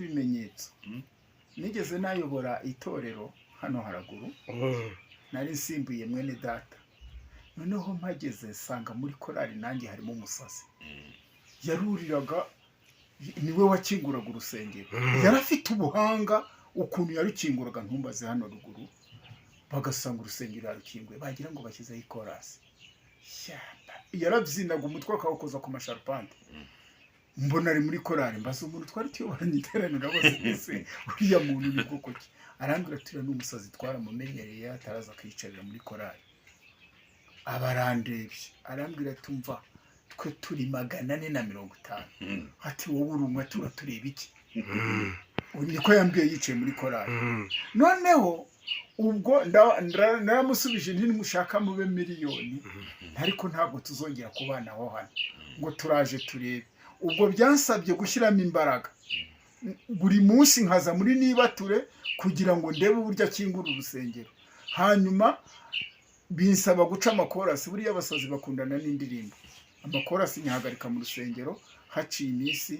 ibimenyetso nigeze nayobora itorero hano haraguru nari nsimbuye mwene data noneho mpageze nsanga muri korari nanjye harimo umusazi yaruriraga niwe wakinguraga urusengero yari afite ubuhanga ukuntu yarukinguraga ntumbaze hano ruguru bagasanga urusengero yarukinguye bagira ngo bashyizeho ikorasi yarabyinaga umutwe akawukoza ku masharupante mbona ari muri korari mbaza umuntu twari tuyoboranye iteraniro bose ese uriya muntu ni bwoko ki arambwira ati n'umusazi twaramumenyereye ataraza kwicarira muri korari abarandebye arambwira ati umva twe turi 450 ati wowe urumwe tuba tureba iki niko yambwiye yicaye muri korari noneho ubwo naramusubije nti mushaka mube miliyoni ariko ntabwo tuzongera kubana aho hano ngo turaje turebe ubwo byansabye gushyiramo imbaraga buri munsi nkaza muri nibature kugira ngo ndebe uburyo akingura urusengero hanyuma binsaba guca amakorasi buriya abasazi bakundana n'indirimbo amakorasi nyahagarika mu rusengero haciye iminsi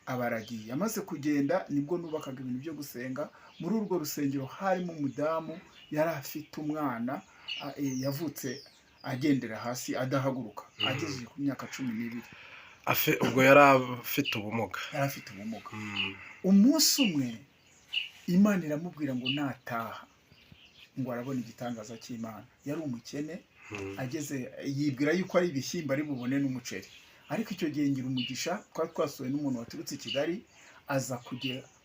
abaragiye amaze kugenda nibwo nubakaga ibintu byo gusenga muri urwo rusengero harimo umudamu yari afite umwana yavutse agendera hasi adahaguruka agejeje ku myaka 12 ubwo yari afite ubumuga umunsi umwe Imana iramubwira ngo nataha ngo arabona igitangaza cy'Imana yari umukene ageze yibwira yuko ari ibishyimbo ari bubone n'umuceri ariko icyo gihe ngira umugisha twasuye n'umuntu waturutse i Kigali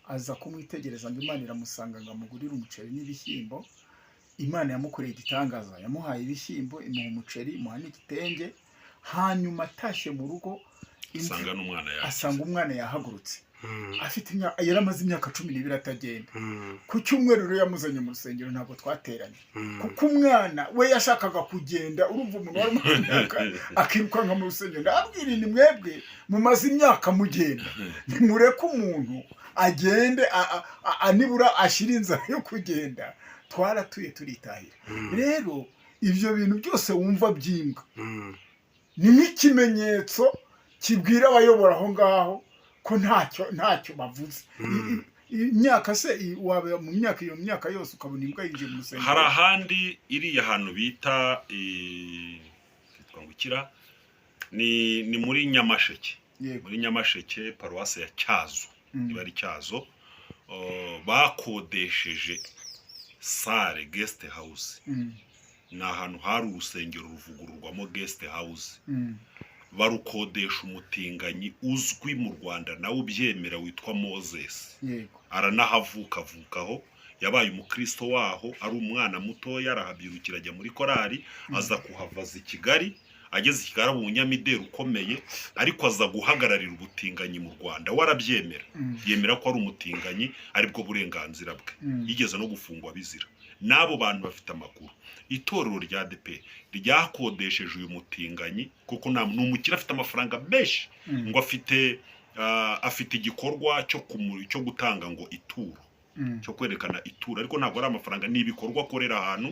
aza kumwitegereza ngo Imana iramusanga ngo amugurire umuceri n'ibishyimbo Imana yamukoreye igitangaza yamuhaye ibishyimbo imuha umuceri imuha n'igitenge hanyuma atashye mu rugo asanga umwana yahagurutse afite yaramaze imyaka 12 atagenda ku cyumweru rero yamuzanye mu rusengero ntabwo twateranye kuko umwana we yashakaga kugenda urumva umuntu wari mu myaka akirukanka mu rusengero ndabwira ni mwebwe mumaze imyaka mugenda nimureke umuntu agende anibura ashira inzara yo kugenda twaratuye turitahira rero ibyo bintu byose wumva byimbwa ni nk'ikimenyetso kibwira abayobora aho ngaho ko ntacyo bavuze imyaka se wabe mu myaka yose ukabona imbwa yinjiye mu rusengero hari ahandi iriya hantu bita twangukira ni muri Nyamasheke muri Nyamasheke paruwase ya Cyazo iba ari Cyazo bakodesheje sale guest house ni ahantu hari urusengero ruvugururwamo guest house barukodesha umutinganyi uzwi mu Rwanda nawe ubyemera witwa Moses aranahavukaho yabaye umukristo waho ari umwana muto yarahabyirukira ajya muri korari aza kuhavaza i Kigali ageze i Kigali umunyamideli ukomeye ariko aza guhagararira ubutinganyi mu Rwanda warabyemera yemera ko ari umutinganyi aribwo burenganzira bwe yigeze no gufungwa bizira nabo bantu bafite amakuru itorero rya DP ryakodesheje uyu mutinganyi kuko n'umukira afite amafaranga menshi ngo afite igikorwa cyo gutanga ngo ituro cyo kwerekana ituro ariko ntabwo ari amafaranga n'ibikorwa akorera ahantu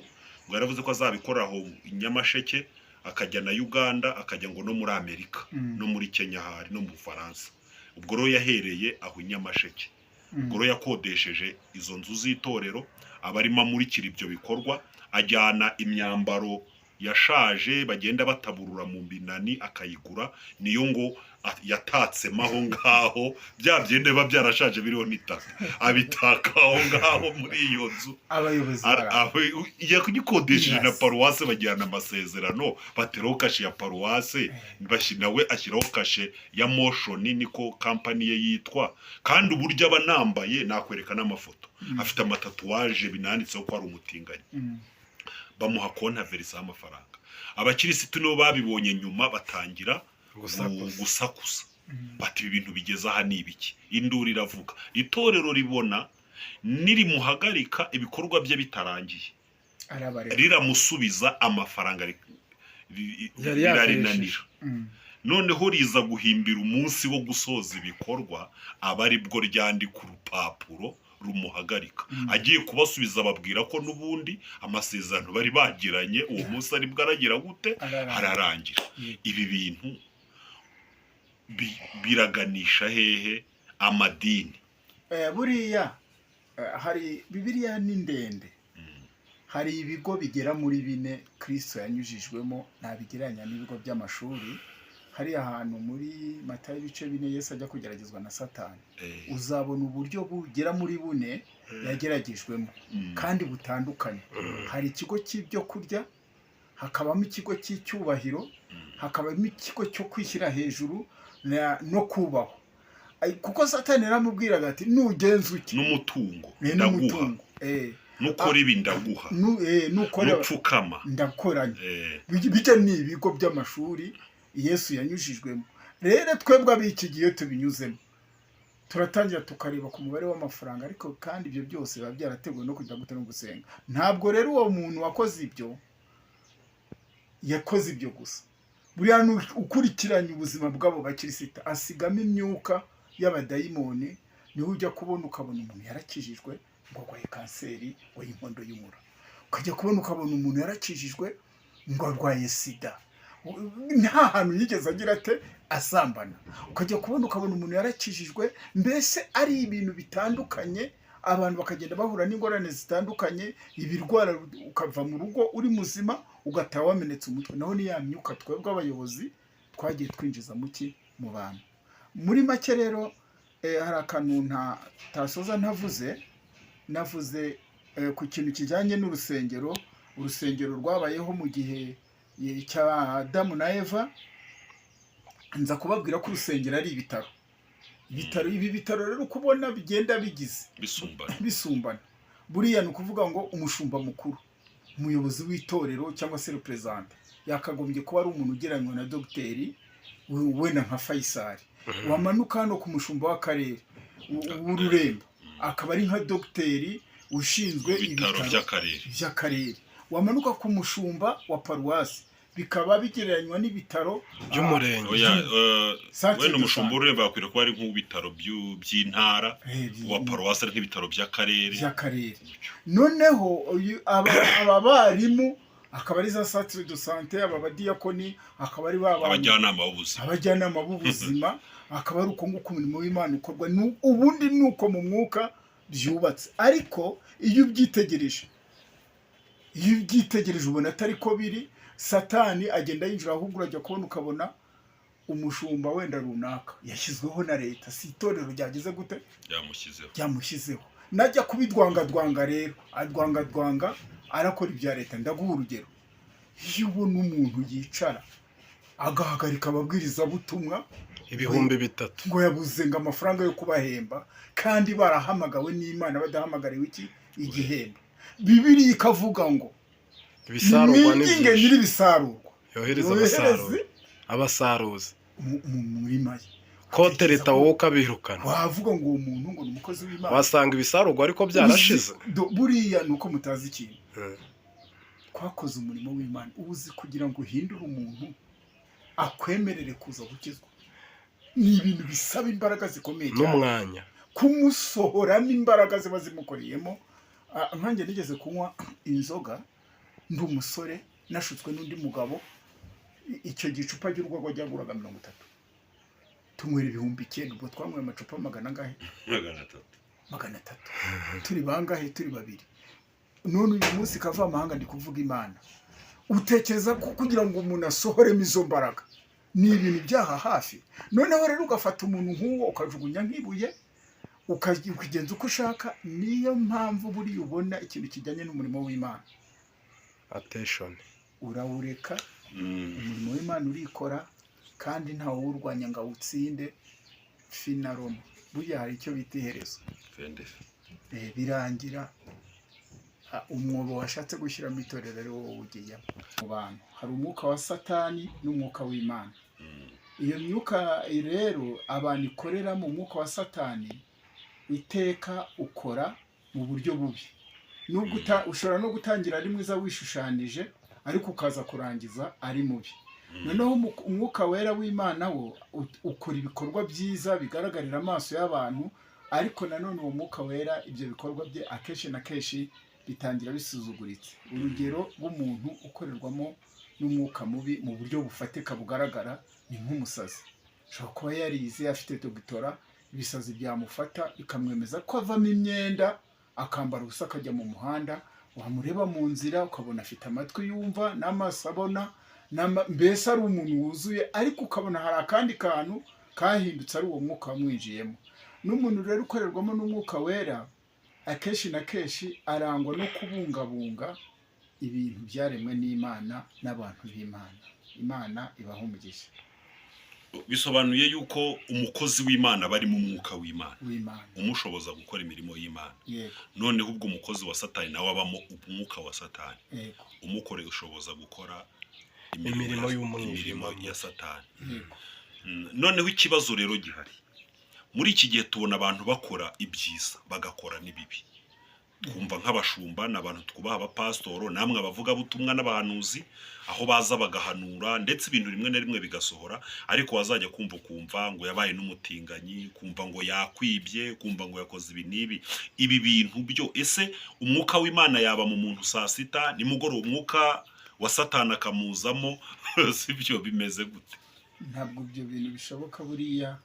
ngo yaravuze ko azabikora aho i Nyamasheke akajya na Uganda akajya ngo no muri Amerika no muri Kenya hari no mu Bufaransa ubwo rero yahereye aho i Nyamasheke ubwo rero yakodesheje izo nzu z'itorero abarimo amurikira ibyo bikorwa ajyana imyambaro yashaje bagenda bataburura mu binani akayigura niyo ngo yatatsemo aho ngaho bya byende biba byarashaje biriho n'itaka abitaka aho ngaho muri iyo nzu abayobozi yakugikodesheje na paruwase bajyana amasezerano bateraho kashe ya paruwase nawe ashyiraho kashe ya motion niko company ye yitwa kandi uburyo abanambaye nakwereka n'amafoto afite amatatuwaje binanditseho ko ari umutinganyi bamuha konta verisa amafaranga abakirisitu nibo babibonye nyuma batangira gusakuza bati ibintu bigeze aha nibiki induru iravuga itorero ribona nirimuhagarika ibikorwa bye bitarangiye riramusubiza amafaranga rirarinanira noneho riza guhimbira umunsi wo gusoza ibikorwa abari bwo ryandika urupapuro rumuhagarika agiye kubasubiza babwira ko nubundi amasezerano bari bagiranye uwo munsi ari bwaragira gute hararangira ibi bintu biraganisha hehe amadini buriya hari bibiliya ni ndende, hari ibigo bigera muri 4 Kristo yanyujijwemo, ntabigereranya n'ibigo by'amashuri. Hari ahantu muri Matayo ibice 4 Yesu ajya kugeragezwa na Satani, uzabona uburyo bugera muri 4 yageragejwemo kandi butandukanye. Hari ikigo cy'ibyo kurya, hakabamo ikigo cy'icyubahiro, hakabamo ikigo cyo kwishyira hejuru no kubaho. Kuko Satani yaramubwiraga ati nugenza uki n'umutungo ndaguha, nukora ibi ndaguha, nupfukama ndakoranye. Bijya ni ibigo by'amashuri Yesu yanyujijwemo. Rero twebwe abiki gihe tubinyuzemo, turatangira tukareba ku mubare w'amafaranga, ariko kandi ibyo byose biba byarateguwe no kujya gute no gusenga. Ntabwo rero uwo muntu wakoze ibyo yakoze ibyo gusa, buriya ukurikiranye ubuzima bw'abo bakirisita asigamo imyuka y'abadayimoni. Niho ujya kubona ukabona umuntu yarakijijwe ngo arwaye kanseri y'inkondo y'umura, ukajya kubona ukabona umuntu yarakijijwe ngo arwaye sida, nta hantu yigeze agira ate asambana. Ukajya kubona ukabona umuntu yarakijijwe. Mbese ari ibintu bitandukanye, abantu bakagenda bahura n'ingorane zitandukanye, ibirwara, ukava mu rugo uri muzima ugataha wamenetse umutwe. Naho ni ya myuka twebwe abayobozi twagiye twinjiza mu bantu. Muri make rero hari akantu tasoza navuze ku kintu kijyanye n'urusengero. Urusengero rwabayeho mu gihe cya Adamu na Eva. Nza kubabwira ko urusengero ari ibitaro. Ibi bitaro rero kubona bigenda bisumbana. Buriya ni ukuvuga ngo umushumba mukuru, umuyobozi w'itorero cyangwa se represent, yakagombye kuba ari umuntu ugereranywa na dogiteri wenda nka Faisal. Wamanuka hano ku mushumba w'akarere w'Ururembo, akaba ari nka dogiteri ushinzwe ibitaro by'akarere. Wamanuka ku mushumba wa paruwasi, bikaba bigereranywa n'ibitaro by'umurenge. Wenda umushumba Ururembo akwiriye kuba ari nk'ibitaro by'intara, wa paruwasi ari nk'ibitaro by'akarere. Noneho aba barimu akaba ari za centre de santé, aba badiyakoni akaba ari abajyanama b'ubuzima, akaba ari uko nguko umurimo w'Imana ukorwa. Ubundi nuko mu mwuka byubatse, ariko iyo ubyitegereje ubona atari ko biri. Satani agenda yinjira, ahubwo urajya kubona ukabona umushumba wenda runaka yashyizweho na leta, si itorero ryageze gute ryamushyizeho. Najya kubidwangadwanga rero adwangadwanga arakora ibya leta. Ndaguha urugero, iyo ubona umuntu yicara agahagarika ababwirizabutumwa 3,000 ngo yabuze ngo amafaranga yo kubahemba, kandi barahamagawe n'Imana badahamagariwe igihembo. Bibiliya ikavuga ngo ibisarurwa n'ibisarurwa yohereze abasaruzi mu murima ye. Kote leta wowe ukabirukana, wavuga ngo uwo muntu ngo ni umukozi w'Imana, wasanga ibisarurwa ariko byarashize. Buriya ni uko mutazi ikintu. Twakoze umurimo w'Imana, ubuzi kugira ngo uhindure umuntu akwemerere kuza gukizwa, ni ibintu bisaba imbaraga zikomeye cyane, n'umwanya kumusohoramo imbaraga ziba zimukoreyemo. Nkanjye nigeze kunywa inzoga ndi umusore, nashutswe n'undi mugabo. Icyo gicupa ry'urwagwa ryaguraga 30, tunywera 9,000. Ubwo twanyweye amacupa 300. Turi bangahe? Turi 2. None uyu munsi kava amahanga ndi kuvuga Imana. Utekereza ko kugira ngo umuntu asohoremo izo mbaraga ni ibintu byaha hafi. Noneho rero ugafata umuntu nk'uwo ukajugunya nk'ibuye, ukigenza uko ushaka. Niyo mpamvu buri ubona ikintu kijyanye n'umurimo w'Imana, attention, urawureka. Umurimo w'Imana urikora, kandi ntawe urwanya ngo awutsinde. Finaroma burya hari icyo bita iherezo, birangira umwobo washatse gushyiramo itorero ari wowe ugiyemo. Mu bantu hari umwuka wa Satani n'umwuka w'Imana. Iyo myuka rero abantu ikorera mu mwuka wa Satani, iteka ukora mu buryo bubi. Nubwo ushobora no gutangira ari mwiza wishushanyije, ariko ukaza kurangiza ari mubi. Noneho umwuka wera w'Imana wo ukora ibikorwa byiza bigaragarira amaso y'abantu, ariko nanone uwo mwuka wera ibyo bikorwa bye akenshi na kenshi bitangira bisuzuguritse. Urugero rw'umuntu ukorerwamo n'umwuka mubi mu buryo bufatika bugaragara ni nk'umusazi. Ashobora kuba yarize afite doctora ibisazi byamufata bikamwemeza ko avamo imyenda akambara ubusa akajya mu muhanda, wamureba mu nzira ukabona afite amatwi yumva n'amaso abona, mbese ari umuntu wuzuye, ariko ukabona hari akandi kantu kahindutse ari uwo mwuka wamwinjiyemo. N'umuntu rero ukorerwamo n'umwuka wera akenshi na kenshi arangwa no kubungabunga ibintu byaremwe n'Imana n'abantu b'Imana. Imana ibaha umugisha. Bisobanuye yuko umukozi w'Imana bari mu mwuka w'Imana w'Imana umushoboza gukora imirimo y'Imana. Yego. Noneho ubwo umukozi wa Satani nawe abamo umwuka wa Satani. Yego. Umukore ushoboza gukora imirimo ya Satani. Yego. Noneho ikibazo rero gihari. Muri iki gihe tubona abantu bakora ibyiza bagakora n'ibibi. Twumva nk'abashumba n'abantu twubaha abapasitoro, namwe abavuga butumwa n'abahanuzi, aho baza bagahanura ndetse ibintu rimwe na rimwe bigasohora, ariko wazajya kumva ngo yabaye n'umutinganyi, kumva ngo yakwibye, kumva ngo yakoze ibi n'ibi. Ibi bintu byo ese umwuka w'Imana yaba mu muntu saa sita nimugoroba umwuka wa Satani akamuzamo, sibyo bimeze gute? Ntabwo ibyo bintu bishoboka. Buriya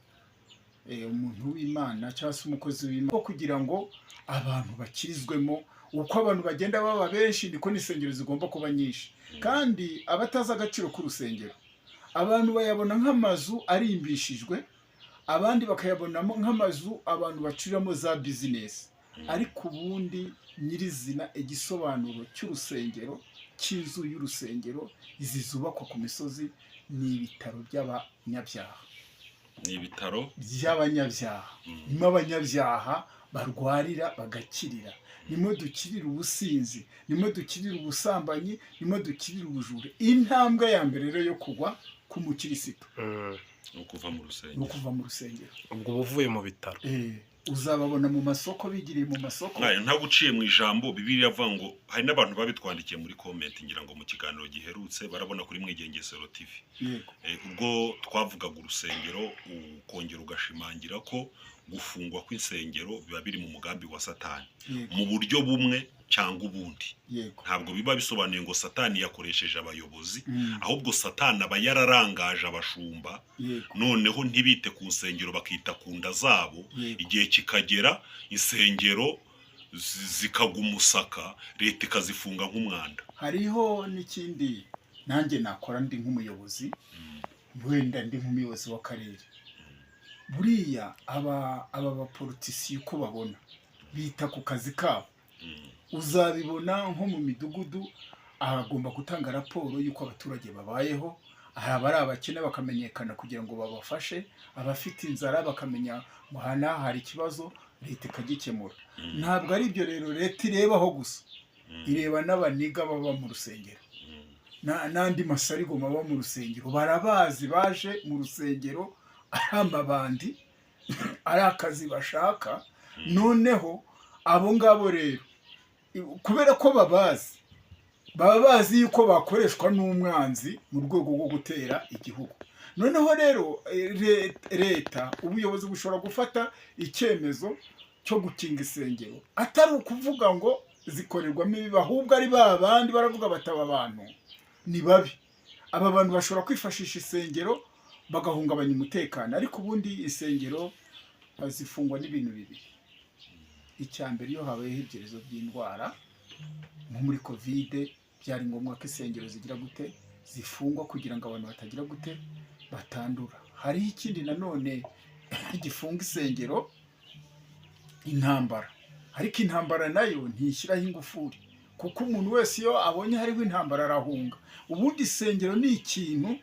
umuntu w'Imana cyangwa se umukozi w'Imana kugira ngo abantu bakirizwemo, uko abantu bagenda baba benshi niko n'insengero zigomba kuba nyinshi. Kandi abatazi agaciro k'urusengero, abantu bayabona nk'amazu arimbishijwe, abandi bakayabonamo nk'amazu abantu bacuriramo za bizinesi. Ariko ubundi nyirizina igisobanuro cy'urusengero, cy'inzu y'urusengero, izi zubakwa ku misozi, ni ibitaro by'abanyabyaha. Ni ibitaro by'abanyabyaha. Nimo abanyabyaha barwarira bagakirira. Nimo dukirira ubusinzi, nimo dukirira ubusambanyi, nimo dukirira ubujura. Intambwe ya mbere rero yo kugwa k'umukirisitu no kuva mu rusengero. Ubwo buvuye mu bitaro. Uzababona mu masoko, bigiriye mu masoko. Nta guciye mu ijambo. Bibiliya avuga ngo hari n'abantu babitwandikiye muri comment, ngira ngo mu kiganiro giherutse barabona kuri Mwigengesero TV. Ubwo twavugaga urusengero, ukongera ugashimangira ko gufungwa kw'insengero biba biri mu mugambi wa Satani mu buryo bumwe cyangwa ubundi. Ntabwo biba bisobanuye ngo Satani yakoresheje abayobozi, ahubwo Satani aba yararangaje abashumba, noneho ntibite ku nsengero bakita ku nda zabo. Igihe kikagera insengero zikagwa umusaka, leta ikazifunga nk'umwanda. Hariho n'ikindi nanjye nakora ndi nk'umuyobozi, wenda ndi nk'umuyobozi w'akarere. Buriya aba bapolitisiye uko babona bita ku kazi kabo, uzabibona nko mu midugudu agomba gutanga raporo y'uko abaturage babayeho. Haba ari abakene bakamenyekana kugira ngo babafashe, abafite inzara bakamenya ngo hano hari ikibazo, leta ikagikemura. Ntabwo ari ibyo rero leta irebaho gusa, ireba n'abaniga baba mu rusengero, n'andi masarigoma baba mu rusengero. Barabazi, baje mu rusengero ari amabandi, ari akazi bashaka. Noneho abo ngabo rero kubera ko babazi, baba bazi yuko bakoreshwa n'umwanzi mu rwego rwo gutera igihugu. Noneho rero leta, ubuyobozi bushobora gufata icyemezo cyo gukinga insengero, atari ukuvuga ngo zikorerwamo ibibi, ahubwo ari ba bandi baravuga bataba abantu ni babi. Aba bantu bashobora kwifashisha insengero bagahungabanya umutekano. Ariko ubundi insengero zifungwa n'ibintu bibiri. Icya mbere, iyo habayeho ibyerezo by'indwara nko muri Covid, byari ngombwa ko insengero zigira gute, zifungwa kugira ngo abantu batagira gute, batandura. Hariho ikindi nanone gifunga insengero, intambara. Ariko intambara nayo ntishyiraho ingufuri, kuko umuntu wese iyo abonye hariho intambara arahunga. Ubundi insengero ni ikintu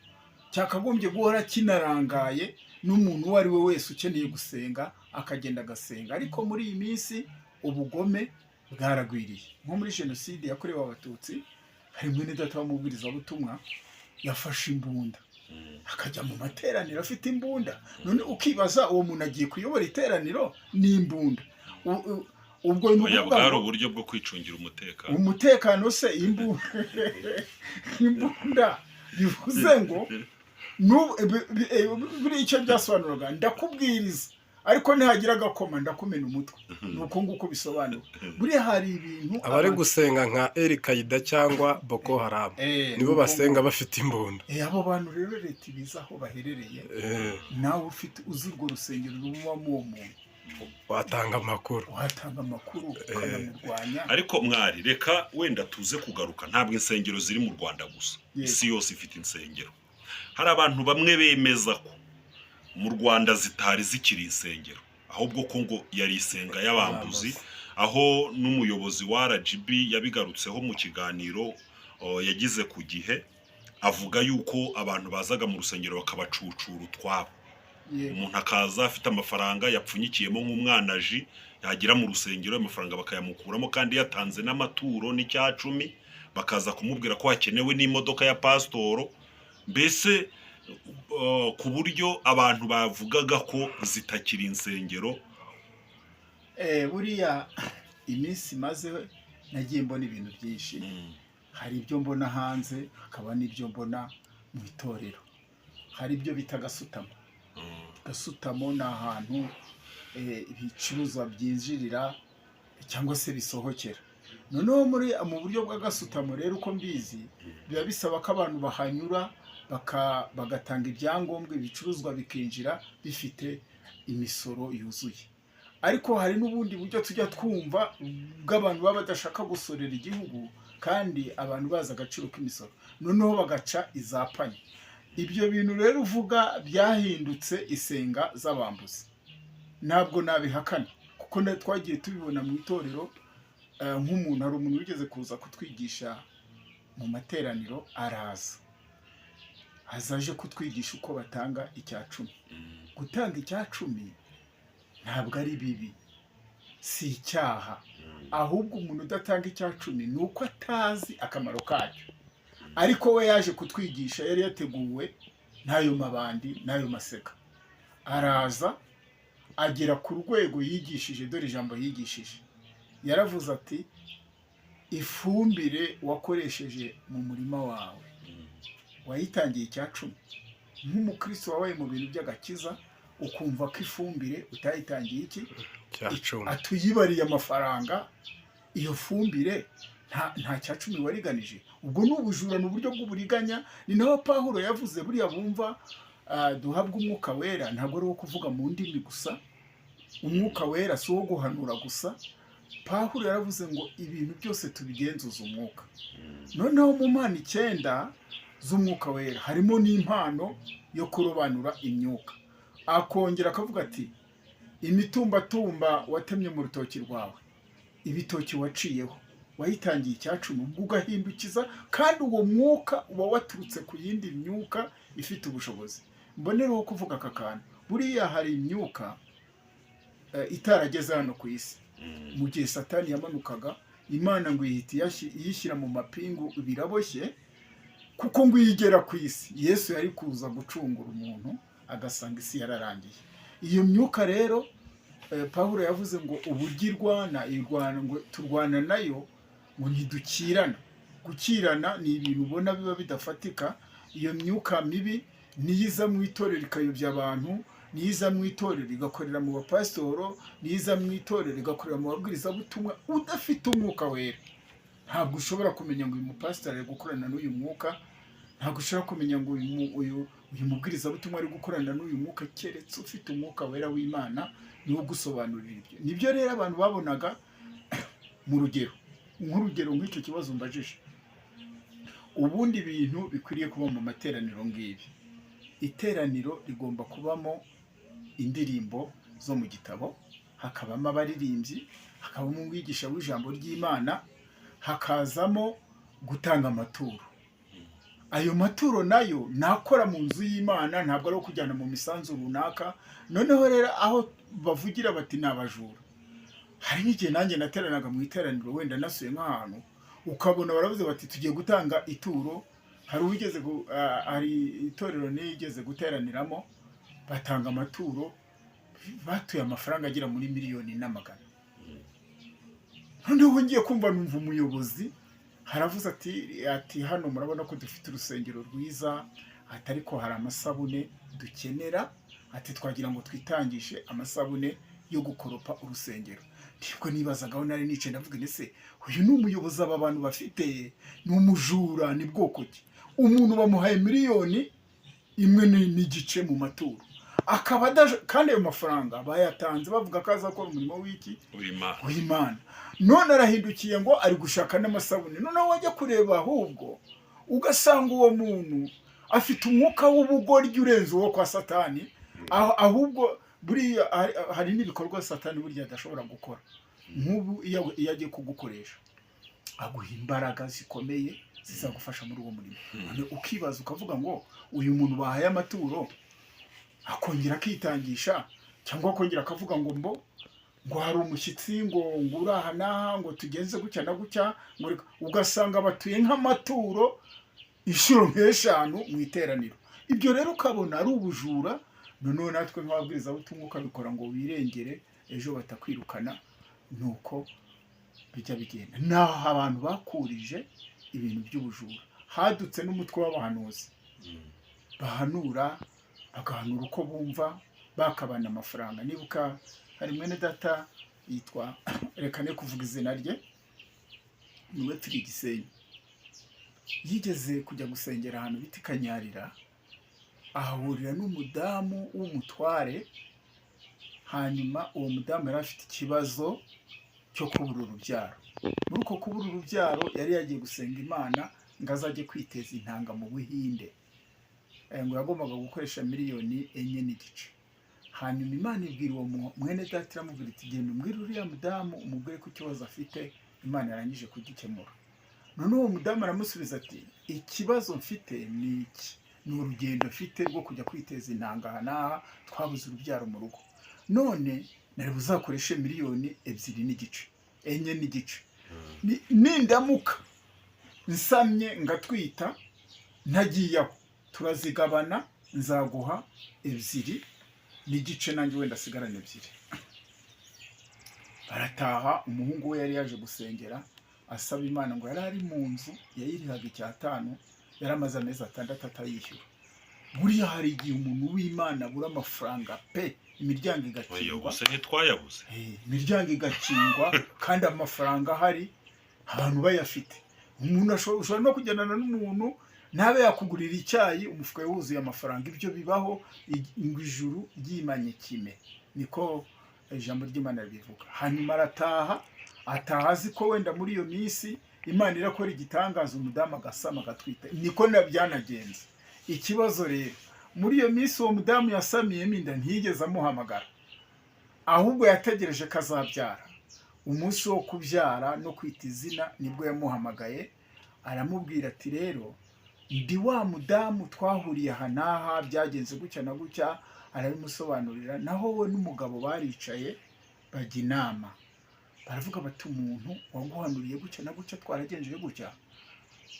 cyakagombye guhora kinarangaye n'umuntu uwo ari we wese ukeneye gusenga akagenda agasenga. Ariko muri iyi minsi ubugome bwaragwiriye. Nko muri jenoside yakorewe Abatutsi, hari mwene data w'umubwirizabutumwa yafashe imbunda akajya mu materaniro afite imbunda. None ukibaza uwo muntu agiye kuyobora iteraniro n'imbunda? Ubwo bwari uburyo bwo kwicungira umutekano. Umutekano se imbunda bivuze ngo buri icyo byasobanuraga, ndakubwiriza ariko ntihagira agakoma ndakumena umutwe ni uko nguko bisobanura buriya hari ibintu abari gusenga nka El Qaeda cyangwa Boko Haram nibo basenga bafite imbunda abo bantu rero leta ibiza aho baherereye nawe ufite uzi urwo rusengero rubamo uwo muntu watanga amakuru ukanamurwanya. Ariko mwari reka wenda tuze kugaruka ntabwo insengero ziri mu Rwanda gusa isi yose ifite insengero. Hari abantu bamwe bemeza ko mu Rwanda zitari zikiri insengero ahubwo ko ngo yari isenga y'abambuzi, aho n'umuyobozi wa RGB yabigarutseho mu kiganiro yagize ku Gihe avuga yuko abantu bazaga mu rusengero bakabacucura utwabo. Umuntu akaza afite amafaranga yapfunyikiyemo nk'umwana ji yagira mu rusengero amafaranga bakayamukuramo kandi yatanze n'amaturo n'icya 10 bakaza kumubwira ko hakenewe n'imodoka ya pastoro. Mbese ku buryo abantu bavugaga ko zitakiri insengero. Buriya iminsi maze nagiye mbona ibintu byinshi. Hari ibyo mbona hanze hakaba n'ibyo mbona mu itorero. Hari ibyo bita gasutamo. Gasutamo ni ahantu ibicuruzwa byinjirira cyangwa se bisohokera. Noneho mu buryo bwa gasutamo rero uko mbizi biba bisaba ko abantu bahanyura bagatanga ibyangombwa ibicuruzwa bikinjira bifite imisoro yuzuye. Ariko hari n'ubundi buryo tujya twumva bw'abantu baba badashaka gusorera igihugu kandi abantu bazi agaciro k'imisoro noneho bagaca izapanye. Ibyo bintu rero uvuga byahindutse isenga z'abambuzi ntabwo nabihakana kuko twagiye tubibona mu itorero. Nk'umuntu hari umuntu wigeze kuza kutwigisha mu materaniro azaje kutwigisha uko batanga icya 10. Gutanga icya 10 ntabwo ari bibi si icyaha ahubwo umuntu udatanga icya 10 ni uko atazi akamaro kacyo. Ariko we yaje kutwigisha yari yateguwe n'ayo mabandi n'ayo maseka araza agera ku rwego yigishije. Dore ijambo yigishije yaravuze ati ifumbire wakoresheje mu murima wawe wayitangiye icya 10. Nk'umukristo wabaye mu bintu by'agakiza ukumva ko ifumbire utayitangiye iki atuyibariye amafaranga iyo fumbire nta cya 10 wariganije. Ubwo ni ubujura mu buryo bw'uburiganya. Ni naho Pawulo yavuze buriya bumva duhabwa umwuka wera ntabwo ari wo kuvuga mu ndimi gusa. Umwuka wera si wo guhanura gusa. Pawulo yaravuze ngo ibintu byose tubigenzuza umwuka. Noneho mu mpano 9 z'umwuka wera harimo n'impano yo kurobanura imyuka. Akongera akavuga ati imitumbatumba watemye mu rutoki rwawe ibitoki waciyeho wayitangiye icya 10 ubwo ugahindukiza kandi uwo mwuka uba waturutse ku yindi myuka ifite ubushobozi. Mbonereho kuvuga aka kantu buriya hari imyuka itarageze hano ku isi. Mu gihe Satani yamanukaga Imana ngo iyishyira mu mapingu biraboshye kuko ngo yigera ku isi. Yesu yari kuza gucungura umuntu agasanga isi yararangiye. Iyo myuka rero Pawulo yavuze ngo ubugirwana irwana ngo turwana nayo ngo ntidukirana. Gukirana ni ibintu ubona biba bidafatika. Iyo myuka mibi niyiza mu itorero ikayobya abantu, niyiza mu itorero igakorera mu bapasitoro, niyiza mu itorero igakorera mu babwiriza butumwa. Udafite umwuka wera ntabwo ushobora kumenya ngo uyu mupasitoro ari gukorana n'uyu mwuka. Ntabwo ushobora kumenya ngo uyu mubwiriza butumwa ari gukorana n'uyu mwuka keretse ufite umwuka wera w'Imana niwo gusobanurira ibyo. Nibyo rero abantu babonaga mu rugero nk'urugero nk'icyo kibazo mbajije. Ubundi bintu bikwiriye kuba mu materaniro ngibi. Iteraniro rigomba kubamo indirimbo zo mu gitabo, hakabamo abaririmbyi, hakabamo umwigisha w'ijambo ry'Imana, hakazamo gutanga amaturo. Ayo maturo nayo nakora mu nzu y'Imana ntabwo ari kujyana mu misanzu runaka. Noneho rero aho bavugira bati nabajura. Hari n'igihe nanjye nateranaga mu iteraniro wenda nasuye nk'ahantu ukabona baravuze bati tugiye gutanga ituro. Hari itorero nigeze guteraniramo batanga amaturo batuye amafaranga agera muri 1,000,000. Noneho ngiye kumva numva umuyobozi haravuze ati hano murabona ko dufite urusengero rwiza ariko hari amasabune dukenera ati twagira ngo twitangishe amasabune yo gukoropa urusengero. Nibwo nibazagaho nari nicaye ndavuga ese uyu ni umuyobozi aba bantu bafite, ni umujura, ni bwoko ki? Umuntu bamuhaye miliyoni imwe n'igice mu maturo, akaba kandi ayo mafaranga bayatanze bavuga ko azakora umurimo w'Imana. None arahindukiye ngo ari gushaka n'amasabune. Noneho wajya kureba ahubwo ugasanga uwo muntu afite umwuka w'ubugoryi urenze uwo kwa Satani, ahubwo buriya hari n'ibikorwa Satani burya adashobora gukora. Nk'ubu iyo agiye kugukoresha aguha imbaraga zikomeye zizagufasha muri uwo murimo. Ukibaza ukavuga ngo uyu muntu bahaye amaturo akongera akitangisha, cyangwa akongera akavuga ngo hari umushyitsi ngo uraha n'aha ngo tugenze gutya na gutya, ugasanga batuye nk'amaturo inshuro nk'eshanu mu iteraniro. Ibyo rero ukabona ari ubujura. Noneho natwe nk'ababwirizabutumwa ukabikora ngo wirengere ejo batakwirukana. Nuko bijya bigenda. Naho abantu bakurije ibintu by'ubujura, hadutse n'umutwe w'abahanuzi bahanura, bagahanura uko bumva, bakabana amafaranga. Nibuka hari mwene data yitwa, reka ne kuvuga izina rye, niwe Pfiri Gisenyi, yigeze kujya gusengera ahantu bita Kanyarira, ahahurira n'umudamu w'umutware. Hanyuma uwo mudamu yari afite ikibazo cyo kubura urubyaro. Muri uko kubura urubyaro yari yagiye gusenga Imana ngo azajye kwiteza intanga mu Buhinde. Ngo yagombaga gukoresha miliyoni 4 n'igice. Hanyuma Imana ibwira uwo mwene data iramubwira iti genda umbwire uriya mudamu umubwire ko ikibazo afite Imana yarangije kugikemura. None uwo mudamu aramusubiza ati ikibazo mfite ni iki? Ni urugendo mfite rwo kujya kwiteza intanga n'aha, twabuze urubyaro mu rugo. None nari buzakoreshe miliyoni 2 n'igice, 4 n'igice. Nindamuka nsamye ngatwita ntagiye aho, turazigabana, nzaguha 2 n'igice nanjye wenda asigarane 2. Barataha. Umuhungu we yari yaje gusengera asaba Imana ngo yari ari mu nzu yayirihaga 5, yari amaze amezi 6 atayishyura. Buriya hari igihe umuntu w'Imana abura amafaranga pe, imiryango igakingwa. Imiryango igakingwa kandi amafaranga ahari, abantu bayafite. Umuntu ashobora no kugendana n'umuntu ntabe yakugurira icyayi, umufuka wuzuye amafaranga. Ibyo bibaho, ngo ijuru ryimanye kime, niko ijambo ry'Imana ribivuga. Hanyuma ataha azi ko wenda muri iyo minsi Imana irakora igitangaza, umudamu agasama agatwita. Niko byanagenze. Ikibazo rero muri iyo minsi uwo mudamu yasamiyemo inda ntiyigeze amuhamagara, ahubwo yategereje ko azabyara. Umunsi wo kubyara no kwita izina nibwo yamuhamagaye, aramubwira ati rero ndi wa mudamu twahuriye aha n'aha, byagenze gutya na gutya. Arabimusobanurira. Naho we n'umugabo baricaye bajya inama, baravuga bati umuntu waguhanuriye gutya na gutya twaragenjeje gutya,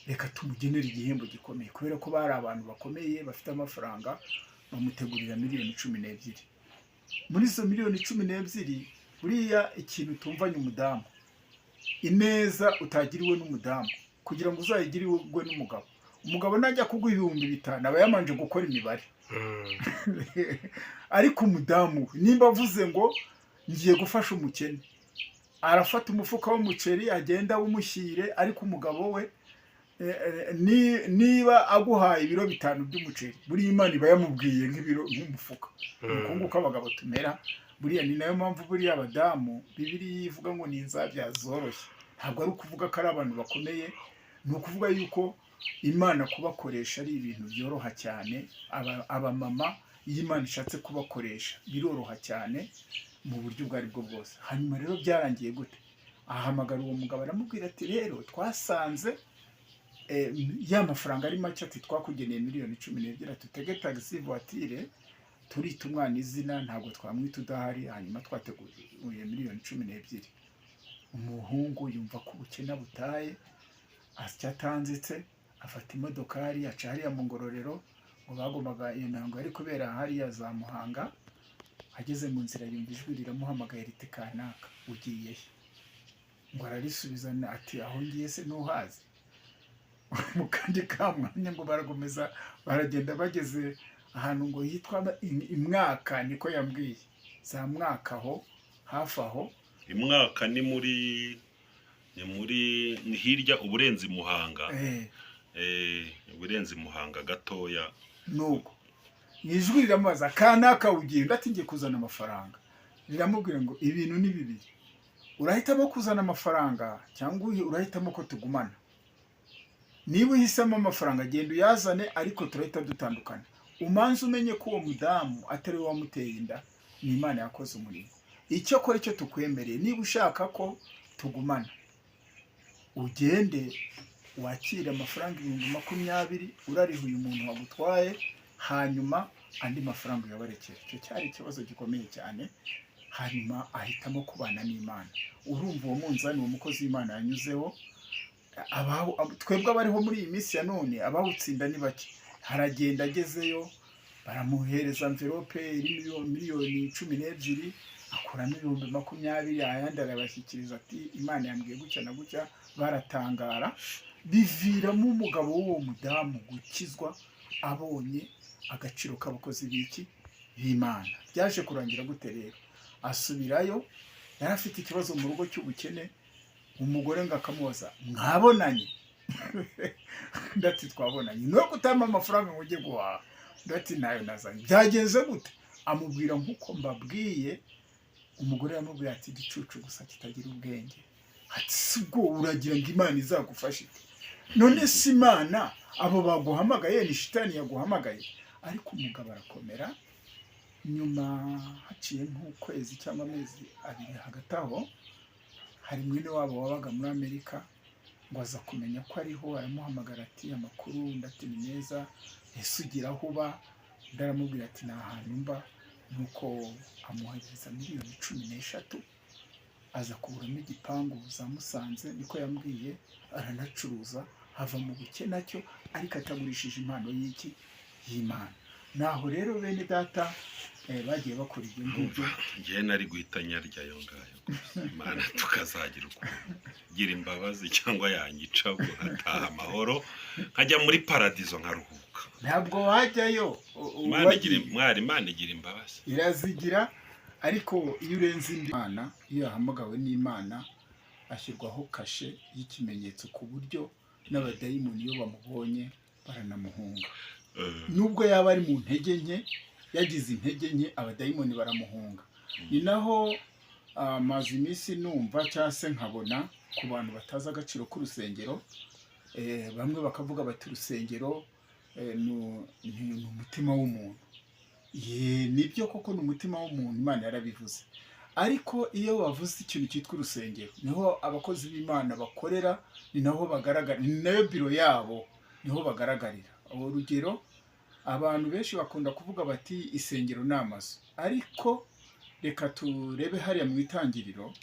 reka tumugenere igihembo gikomeye. Kubera ko bari abantu bakomeye bafite amafaranga, bamutegurira miliyoni 12. Muri izo miliyoni 12 buriya ikintu tumvanye umudamu, ineza utagiriwe n'umudamu kugira ngo uzayigiriwe n'umugabo. Umugabo najya kuguha 5,000 aba yamanje gukora imibare. Ariko umudamu nimba avuze ngo ngiye gufasha umukene, arafata umufuka w'umuceri agenda umushyire. Ariko umugabo we niba aguhaye ibiro 5 by'umuceri, buri Imana iba yamubwiye nk'ibiro nk'umufuka. Nuko nguko abagabo tumera. Buriya ni nayo mpamvu buriya abadamu Bibiliya ivuga ngo ni inzabya zoroshye. Ntabwo ari ukuvuga ko ari abantu bakomeye, ni ukuvuga yuko Imana kubakoresha ari ibintu byoroha cyane. Abamama iyo Imana ishatse kubakoresha biroroha cyane mu buryo ubwo ari bwo bwose. Hanyuma rero byarangiye gute? Ahamagara uwo mugabo aramubwira ati rero twasanze ya mafaranga ari make, ati twakugeneye miliyoni 12, tutege taxi voiture turita umwana izina, ntabwo twamwita udahari. Hanyuma twateguye miliyoni 12. Umuhungu yumva ko ubukene butaye, asya atanzitse, afata imodokari aca hariya mu Ngororero, ngo bagombaga iyo mihango yari kubera hariya za Muhanga. Ageze mu nzira yumva ijwi riramuhamagaye riti kanaka ugiye he? Ngo ararisubizana ati aho ngiye se ntuhazi. Mu kandi ka mwanya ngo baragomeza baragenda, bageze ahantu ngo yitwa imwaka, niko yambwiye, za mwaka aho hafi aho. Imwaka ni hirya uburenzi Muhanga. Uburenzi Muhanga gatoya. Nuko ijwi riramubaza, kanaka ugenda ati ngiye kuzana amafaranga. Riramubwira ngo ibintu ni bibiri, urahitamo kuzana amafaranga cyangwa urahitamo ko tugumana. Niba uhisemo amafaranga genda uyazane, ariko turahita dutandukana. Umanze umenye ko uwo mudamu atari we wamuteye inda, ni Imana yakoze umurimo. Icyo akora icyo tukwemereye, niba ushaka ko tugumana, ugende wakire amafaranga 20,000 urariha uyu muntu wagutwaye, hanyuma andi mafaranga yabarekera. Icyo cyari ikibazo gikomeye cyane. Hanyuma ahitamo kubana n'Imana. Urumva uwo munzani uwo mukozi w'Imana yanyuzeho. Twebwe abariho muri iyi minsi ya none abawutsinda ni bake. Haragenda agezeyo baramuhereza envelope miliyoni 12, akuramo 20,000, ayandi arabashyikiriza ati Imana yambwiye gutya na gutya. Baratangara, biviramo umugabo w'uwo mudamu gukizwa, abonye agaciro k'abakozi b'Imana. Byaje kurangira gute rero? Asubirayo, yari afite ikibazo mu rugo cy'ubukene. Umugore ngo akamubaza, mwabonanye? Ndati twabonanye. No kutama amafaranga ngo ujye guhaha. Ndati nayo nazanye. Byagenze gute? Amubwira nk'uko mbabwiye. Umugore yamubwira ati igicucu gusa kitagira ubwenge. Ati sibwo uragira ngo Imana izagufashe ite? None si Imana abo baguhamagaye, ni shitani yaguhamagaye. Ariko umugabo arakomera. Nyuma haciye nk'ukwezi cyangwa amezi 2 hagati aho, hari mwene wabo wabaga muri Amerika, ngo aza kumenya ko ariho. Aramuhamagara ati amakuru ndati ni meza, ese ugira aho uba? Ndaramubwira ati nta hantu mba. Nuko amuhereza miliyoni 13, aza kuburamo igipangu za Musanze, niko yambwiye. Aranacuruza, hava mu buke nacyo, ariko atagurishije impano y'Imana. Naho rero bene data bagiye bakora ibyo ngibyo. Ngiye nari guhitanya ryayo ngayo. Imana tukazagira gira imbabazi cyangwa yanyica ngo ataha amahoro, nkajya muri paradizo nkaruhuka. Ntabwo wajyayo. Imana igira imbabazi. Irazigira, ariko iyo urenze indi Mana, iyo yahamagawe n'Imana, ashyirwaho kashe y'ikimenyetso ku buryo n'abadayimoni iyo bamubonye baranamuhunga. Nubwo yaba ari mu ntege nke, yagize intege nke, abadayimoni baramuhunga. Ni naho maze iminsi numva cyangwa se nkabona ku bantu batazi agaciro k'urusengero, bamwe bakavuga bati urusengero ni umutima w'umuntu. Nibyo koko ni umutima w'umuntu, Imana yarabivuze. Ariko iyo bavuze ikintu cyitwa urusengero, niho abakozi b'Imana bakorera, ni naho bagaragara, ni nayo biro yabo, niho bagaragarira. Urugero, abantu benshi bakunda kuvuga bati isengero ni amazu, ariko reka turebe hariya mu itangiriro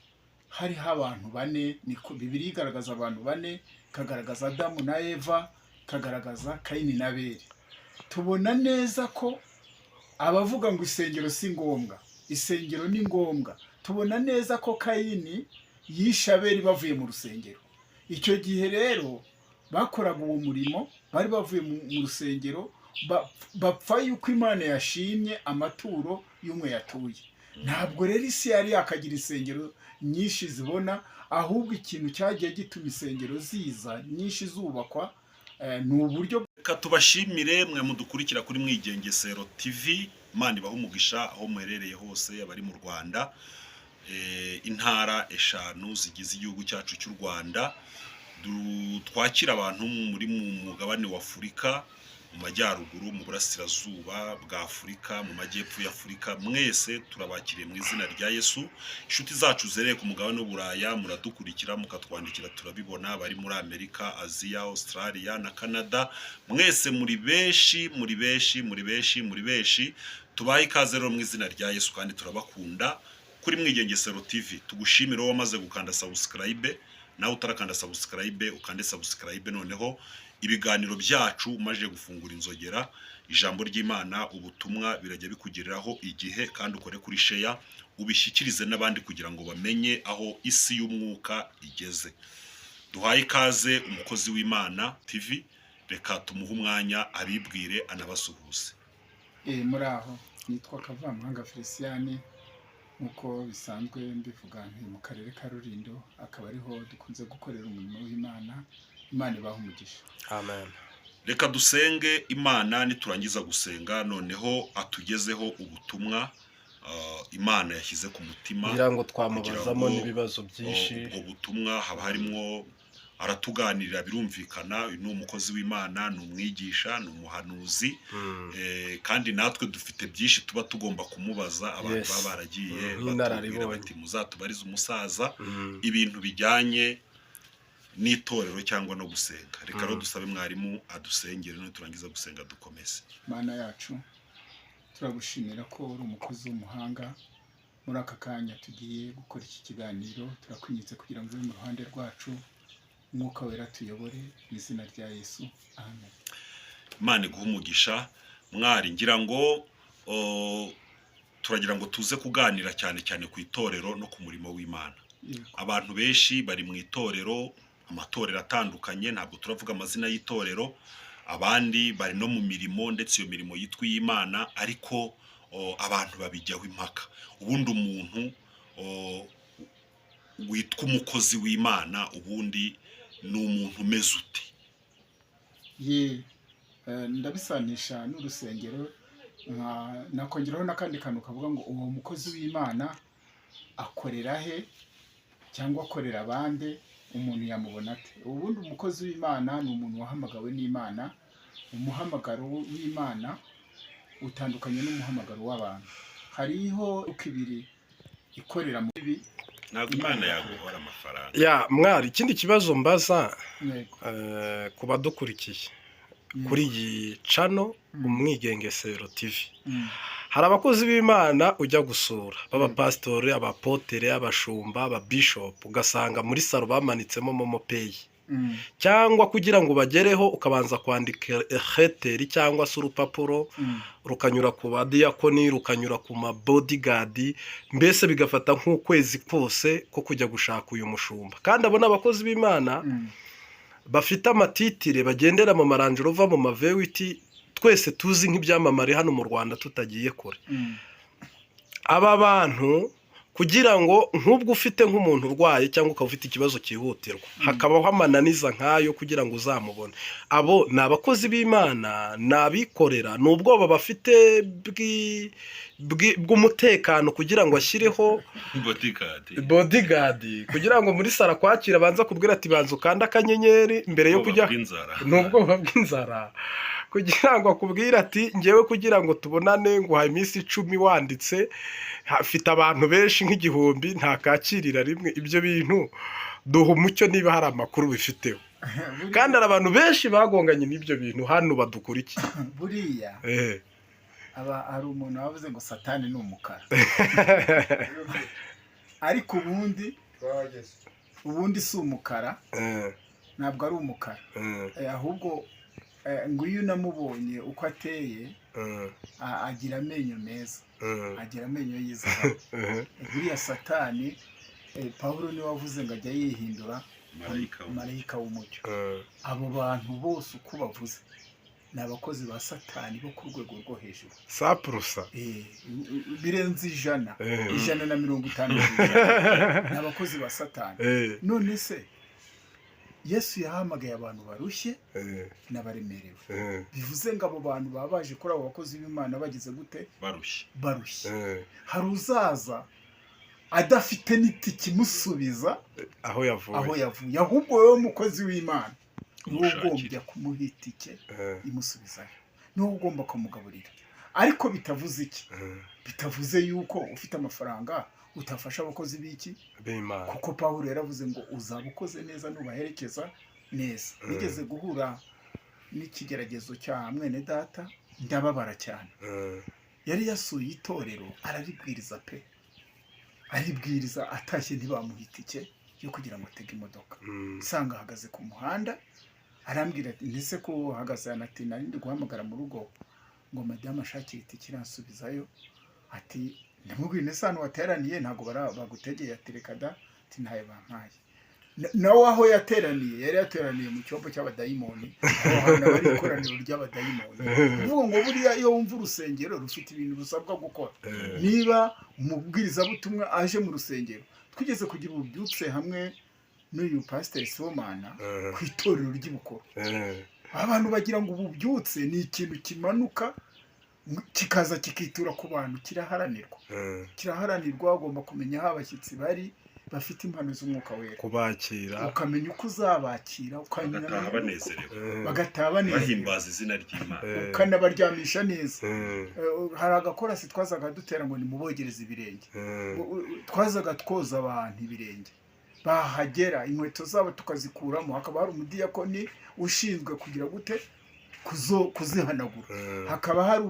hariho abantu 4. Niko Bibiliya igaragaza abantu 4, ikagaragaza Adamu na Eva, ikagaragaza Kayini na Abeli. Tubona neza ko abavuga ngo isengero si ngombwa, isengero ni ngombwa. Tubona neza ko Kayini yishe Abeli bavuye mu rusengero. Icyo gihe rero bakoraga uwo murimo, bari bavuye mu rusengero, bapfa yuko Imana yashimye amaturo y'umwe yatuye. Ntabwo rero isi yari yakagira isengero nyinshi zibona, ahubwo ikintu cyagiye gituma isengero ziza nyinshi zubakwa ni uburyo. Reka tubashimire mwe mudukurikira kuri Mwigengesero TV. Imana ibahe umugisha aho muherereye hose, abari mu Rwanda, intara 5 zigize igihugu cyacu cy'u Rwanda. Twakira abantu muri mu mugabane wa Afurika, mu majyaruguru, mu burasirazuba bwa Afurika, mu majyepfo ya Afurika. Mwese turabakiriye mu izina rya Yesu. Inshuti zacu zereye ku mugabane w'Uburaya muradukurikira mukatwandikira, turabibona. Bari muri Amerika, Aziya, Australia na Canada, mwese muri benshi, muri benshi, muri benshi, muri benshi. Tubaye ikaze rero mu izina rya Yesu, kandi turabakunda. Kuri Mwigengesero TV tugushimira wowe wamaze gukanda subscribe, nawe utarakanda subscribe ukande subscribe. Noneho ibiganiro byacu umaje gufungura inzogera, ijambo ry'Imana, ubutumwa birajya bikugereraho igihe, kandi ukore kuri share, ubishyikirize n'abandi kugira ngo bamenye aho isi y'umwuka igeze. Duhaye ikaze umukozi w'Imana TV, reka tumuhe umwanya abibwire anabasuhuze. muri aho nitwa Kavamahanga Felicien nk'uko bisanzwe mbivuga nti mu karere ka Rulindo akaba ariho dukunze gukorera umurimo w'Imana. Imana ibaha umugisha. Amen. Reka dusenge Imana, niturangiza gusenga noneho atugezeho ubutumwa Imana yashyize ku mutima kugira ngo twamubazamo n'ibibazo byinshi. Ubwo butumwa haba harimo aratuganirira, birumvikana. Uyu ni umukozi w'Imana, ni umwigisha, ni umuhanuzi, kandi natwe dufite byinshi tuba tugomba kumubaza. Abantu baba baragiye batubwira bati muzatubarize umusaza ibintu bijyanye n'itorero cyangwa no gusenga. Reka rero dusabe mwarimu adusengere, no turangiza gusenga dukomeze. Mana yacu, turagushimira ko uri umukozi w'umuhanga. Muri aka kanya tugiye gukora iki kiganiro, turakwinginze kugira ngo ube mu ruhande rwacu, Umwuka wera tuyobore, mu izina rya Yesu, amen. Imana iguhe umugisha. Mwari, ngira ngo turagira ngo tuze kuganira cyane cyane ku itorero no ku murimo w'Imana. Abantu benshi bari mu itorero, amatorero atandukanye, ntabwo turavuga amazina y'itorero. Abandi bari no mu mirimo, ndetse iyo mirimo yitwa iy'Imana, ariko abantu babijyaho impaka. Ubundi umuntu witwa umukozi w'Imana ubundi ni umuntu umeze ute? Ndabisanisha n'urusengero, nakongeraho n'akandi kantu kavuga ngo uwo mukozi w'Imana akorera he cyangwa akorera abandi, umuntu yamubona ate? Ubundi umukozi w'Imana ni umuntu wahamagawe n'Imana. Umuhamagaro w'Imana utandukanye n'umuhamagaro w'abantu. Hariho ukibiri ikorera mu bibi, ntabwo Imana yaguhora amafaranga. Mwari, ikindi kibazo mbaza ku badukurikiye kuri iyi channel Umwigengesero TV, hari abakozi b'Imana ujya gusura, b'abapasitori, abapotere, abashumba, ababishop, ugasanga muri salo bamanitsemo momo pay, cyangwa kugira ngo bagereho ukabanza kwandika header cyangwa se urupapuro rukanyura ku badiyakoni, rukanyura ku ma bodyguard, mbese bigafata nk'ukwezi kose ko kujya gushaka uyu mushumba. Kandi abona abakozi b'Imana bafite amatitire, bagendera mu Range Rover, mu mavewiti, twese tuzi nk'ibyamamare hano mu Rwanda tutagiye kure. Aba bantu kugira ngo nk'ubwo ufite nk'umuntu urwaye cyangwa ukaba ufite ikibazo cyihutirwa, hakabaho amananiza nk'ayo kugira ngo uzamubone. Abo ni abakozi b'Imana, ni abikorera, ni ubwoba bafite bw'umutekano kugira ngo ashyireho bodyguard, kugira ngo muri sara kwakira banza kubwira ati banza ukanda akanyenyeri mbere yo kujya. Ni ubwoba bw'inzara, kugira ngo akubwire ati ngewe kugira ngo tubonane nguhaye iminsi 10 wanditse, hafite abantu benshi nk'igihumbi, ntakakirira rimwe. Ibyo bintu duha umucyo niba hari amakuru bifiteho. Kandi hari abantu benshi bagonganye n'ibyo bintu hano badukurikiye. Buriya hari umuntu wavuze ngo Satani ni umukara, ariko ubundi si umukara, ntabwo ari umukara, ahubwo ngo iyo unamubonye uko ateye, agira amenyo meza, agira amenyo y'izahabu. Buriya Satani, Pawulo niwe wavuze ngo ajya yihindura marayika w'umucyo. Abo bantu bose uko bavuze ni abakozi ba Satani bo ku rwego rwo hejuru, saprusa birenze 150, ni abakozi ba Satani. None se Yesu yahamagaye abantu barushye n'abaremerewe, bivuze ngo abo bantu baba baje kuri abo bakozi b'Imana bagize gute? Barushye. Hari uzaza adafite n'itiki imusubiza aho yavuye, ahubwo wowe mukozi w'Imana niwe ugomba kumuha itike imusubizayo, niwe ugomba kumugaburira. Ariko bitavuze iki? Bitavuze yuko ufite amafaranga utafasha abakozi b'iki b'Imana, kuko Pawulo yaravuze ngo uzaba ukoze neza nubaherekeza neza. Nigeze guhura n'ikigeragezo cya mwene data, ndababara cyane. Yari yasuye itorero, araribwiriza pe, aribwiriza, atashye ntibamuha itike yo kugira ngo atege imodoka. Usanga ahagaze ku muhanda, arambwira ati ndetse ko uhagaze hano, ati nari ndi guhamagara mu rugo ngo madamu ashakire itike iransubizayo. Ati ndamubwira nese hano wateraniye ntabwo bagutegeye? Ati reka da, ati ntayo bampaye. nawe aho yateraniye yari yateraniye mu cyombo cy'abadayimoni, aho hantu aba ari ikoraniro ry'abadayimoni. Uvuga ngo buriya iyo wumva urusengero rufite ibintu rusabwa gukora, niba umubwirizabutumwa aje mu rusengero, twigeze kugira ububyutse hamwe n'uyu pasiteri Sibomana ku itorero ry'Ibukuru. Abantu bagira ngo ububyutse ni ikintu kimanuka kikaza kikitura ku bantu, kiraharanirwa. Ugomba kumenya aho abashyitsi bari bafite impano z'umwuka wera, kubakira, ukamenya uko uzabakira, bagataha banezerewe, bagataha banezerewe, bahimbaza izina ry'Imana, ukanabaryamisha neza. Hari agakorasi twazaga dutera ngo nimubogereze ibirenge, twazaga twoza abantu ibirenge, bahagera inkweto zabo tukazikuramo, hakaba hari umudiyakoni ushinzwe kugira gute kuzihanagura, hakaba hari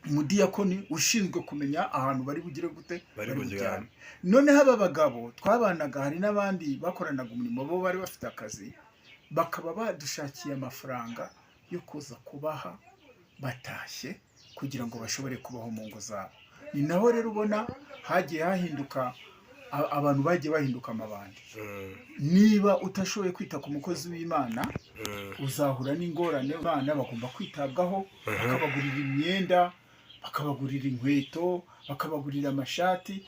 umudiyakoni ushinzwe kumenya ahantu bari bugire gute bari bujyane. Noneho aba bagabo twabanaga, hari n'abandi bakoranaga umurimo, bo bari bafite akazi, bakaba badushakiye amafaranga yo kuza kubaha batashye kugira ngo bashobore kubaho mu ngo zabo. Ni naho rero ubona hagiye hahinduka, abantu bagiye bahinduka amabandi. Niba utashoboye kwita ku mukozi w'Imana, uzahura n'ingorane. Abana bagomba kwitabwaho, bakabagurira imyenda, bakabagurira inkweto, bakabagurira amashati.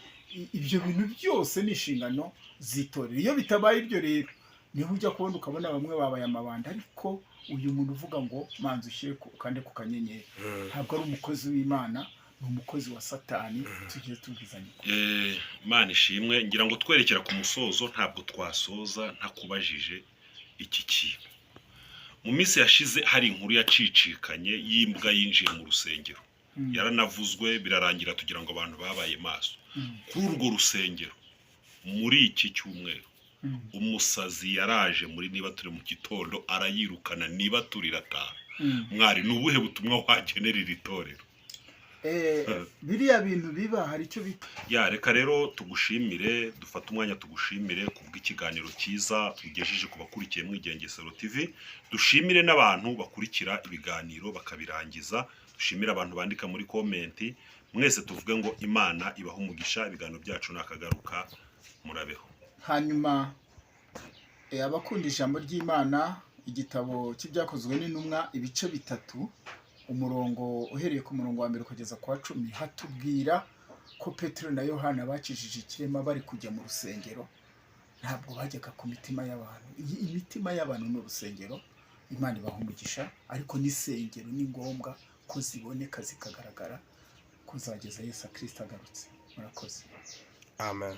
Ibyo bintu byose ni inshingano z'itorero. Iyo bitabaye ibyo rero, niho ujya kubona ukabona bamwe babaye amabandi, ariko uyu muntu uvuga ngo manzi ushyire kandi ku kanyenyeri, ntabwo ari umukozi w'Imana, ni umukozi wa Satani. Tugiye tubwizanya Imana ishimwe. Ngira ngo twerekera ku musozo, ntabwo twasoza ntakubajije iki kintu. Mu minsi yashize hari inkuru yacicikanye y'imbwa yinjiye mu rusengero, yaranavuzwe birarangira tugira ngo abantu babaye maso. Kuri urwo rusengero muri iki cyumweru umusazi yaraje muri Niba Turi mu gitondo arayirukana, Niba Turi irataha. Mwari ni ubuhe butumwa wagenera iri torero? Biriya bintu biba hari icyo bita reka rero tugushimire, dufate umwanya tugushimire kubw'ikiganiro cyiza tugejeje ku bakurikiye Mwigengesero TV. Dushimire n'abantu bakurikira ibiganiro bakabirangiza, dushimire abantu bandika muri komenti. Mwese tuvuge ngo Imana ibaho umugisha, ibiganiro byacu nakagaruka, murabeho. Hanyuma abakunda ijambo ry'Imana, igitabo cy'ibyakozwe n'intumwa ibice 3, umurongo uhereye ku murongo wa 1 kugeza ku wa 10, hatubwira ko Petero na Yohana bakijije ikirema bari kujya mu rusengero. Ntabwo bajyaga ku mitima y'abantu. Imitima y'abantu ni urusengero. Imana ibaha umugisha, ariko n'isengero ni ngombwa ko ziboneka zikagaragara kuzageza Yesu Kristo agarutse. Murakoze. Amen.